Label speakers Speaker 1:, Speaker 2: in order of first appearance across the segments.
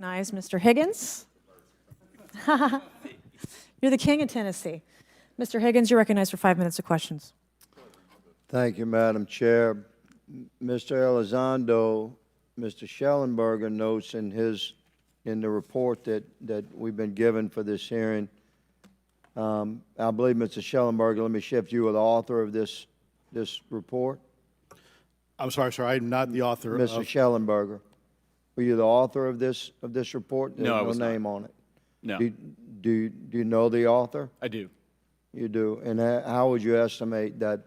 Speaker 1: Nice, Mr. Higgins. You're the king of Tennessee. Mr. Higgins, you're recognized for 5 minutes of questions.
Speaker 2: Thank you, Madam Chair. Mr. Elizondo, Mr. Schellenberger notes in the report that we've been given for this hearing. I believe, Mr. Schellenberger, let me shift you, are the author of this report.
Speaker 3: I'm sorry, sir. I'm not the author of.
Speaker 2: Mr. Schellenberger, were you the author of this report? There's
Speaker 4: No, I was
Speaker 2: no
Speaker 4: not.
Speaker 2: name on it.
Speaker 4: No,
Speaker 2: Do you know the author?
Speaker 4: I do.
Speaker 2: You do. And how would you estimate that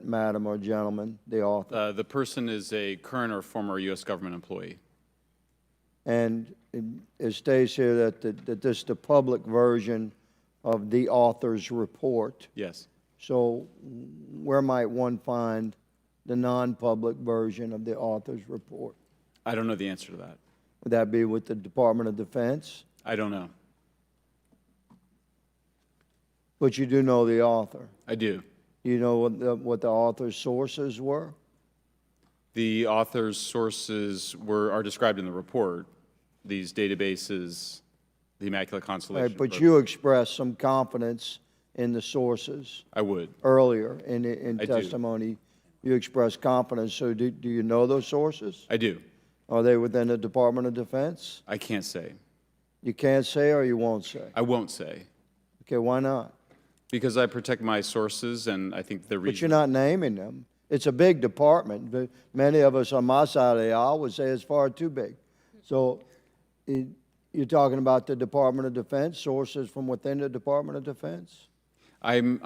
Speaker 2: madam or gentleman, the author?
Speaker 4: The person is a current or former U.S. government employee.
Speaker 2: And it states here that this is the public version of the author's report.
Speaker 4: Yes.
Speaker 2: So where might one find the non-public version of the author's report?
Speaker 4: I don't know the answer to that.
Speaker 2: Would that be with the Department of Defense?
Speaker 4: I don't know.
Speaker 2: But you do know the author.
Speaker 4: I do.
Speaker 2: You know what the author's sources were?
Speaker 4: The author's sources are described in the report. These databases, the Immaculate Constellation.
Speaker 2: Right, but
Speaker 4: Program.
Speaker 2: you expressed some confidence in the sources
Speaker 4: I would.
Speaker 2: earlier in
Speaker 4: I do.
Speaker 2: testimony. You expressed confidence. So do you know those sources?
Speaker 4: I do.
Speaker 2: Are they within the Department of Defense?
Speaker 4: I can't say.
Speaker 2: You can't say or you won't say?
Speaker 4: I won't say.
Speaker 2: Okay, why not?
Speaker 4: Because I protect my sources, and I think the reason.
Speaker 2: But you're not naming them. It's a big department, but many of us on my side of the aisle would say it's far too big. So you're talking about the Department of Defense, sources from within the Department of Defense?
Speaker 4: I'm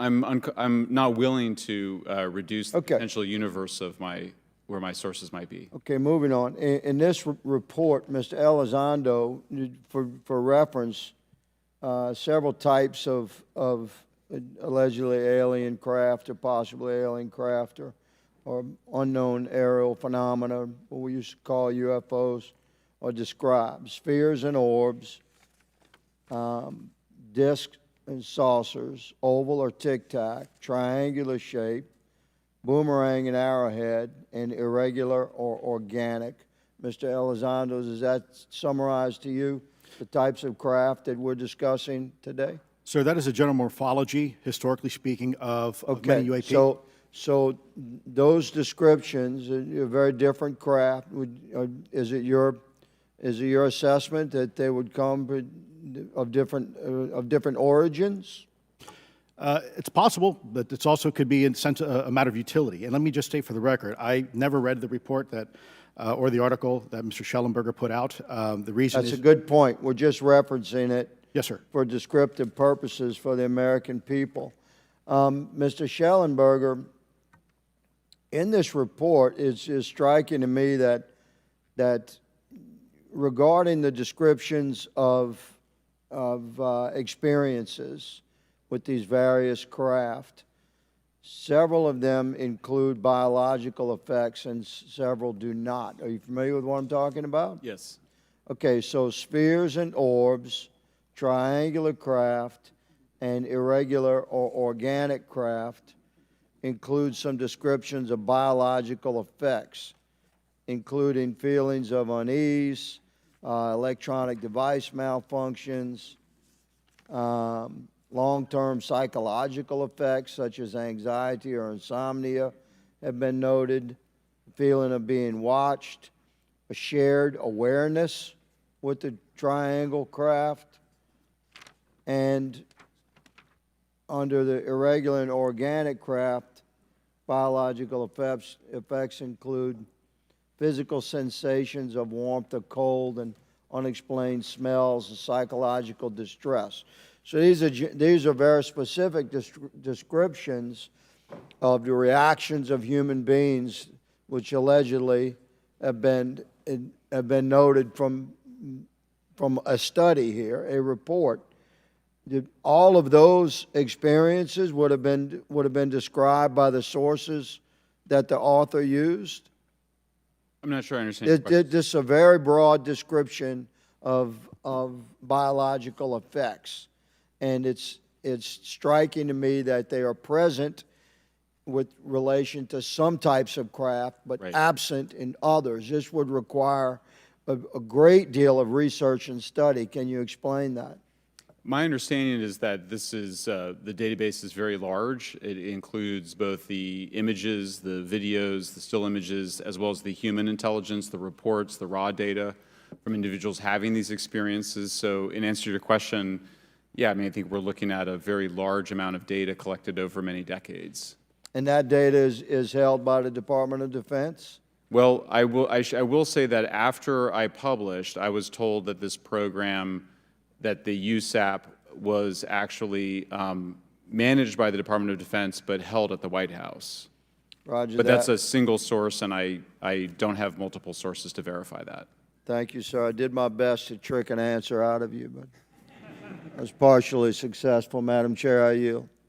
Speaker 4: not willing to reduce the
Speaker 2: Okay.
Speaker 4: potential universe of where my sources might be.
Speaker 2: Okay, moving on. In this report, Mr. Elizondo, for reference, several types of allegedly alien craft or possibly alien craft or unknown aerial phenomena, what we used to call UFOs, are described. Spheres and orbs, discs and saucers, oval or tic-tac, triangular shape, boomerang and arrowhead, and irregular or organic. Mr. Elizondo, does that summarize to you the types of craft that we're discussing today?
Speaker 3: Sir, that is a general morphology, historically speaking, of many UAP.
Speaker 2: So those descriptions are very different craft. Is it your assessment that they would come of different origins?
Speaker 3: It's possible, but it's also could be in sense a matter of utility. And let me just state for the record, I never read the report that or the article that Mr. Schellenberger put out. The reason
Speaker 2: That's a good point. We're just referencing it.
Speaker 3: Yes, sir.
Speaker 2: For descriptive purposes for the American people. Mr. Schellenberger, in this report, it's striking to me that regarding the descriptions of experiences with these various craft, several of them include biological effects and several do not. Are you familiar with what I'm talking about?
Speaker 4: Yes.
Speaker 2: Okay, so spheres and orbs, triangular craft, and irregular or organic craft include some descriptions of biological effects, including feelings of unease, electronic device malfunctions, long-term psychological effects such as anxiety or insomnia have been noted, feeling of being watched, a shared awareness with the triangle craft, and under the irregular and organic craft, biological effects include physical sensations of warmth or cold and unexplained smells and psychological distress. So these are very specific descriptions of the reactions of human beings, which allegedly have been noted from a study here, a report. All of those experiences would have been described by the sources that the author used.
Speaker 4: I'm not sure I understand your question.
Speaker 2: This is a very broad description of biological effects, and it's striking to me that they are present with relation to some types of craft, but
Speaker 4: Right.
Speaker 2: absent in others. This would require a great deal of research and study. Can you explain that?
Speaker 4: My understanding is that this is, the database is very large. It includes both the images, the videos, the still images, as well as the human intelligence, the reports, the raw data from individuals having these experiences. So in answer to your question, yeah, I mean, I think we're looking at a very large amount of data collected over many decades.
Speaker 2: And that data is held by the Department of Defense?
Speaker 4: Well, I will say that after I published, I was told that this program, that the USAP was actually managed by the Department of Defense, but held at the White House.
Speaker 2: Roger
Speaker 4: But
Speaker 2: that.
Speaker 4: that's a single source, and I don't have multiple sources to verify that.
Speaker 2: Thank you, sir. I did my best to trick an answer out of you, but I was partially successful. Madam Chair, I yield.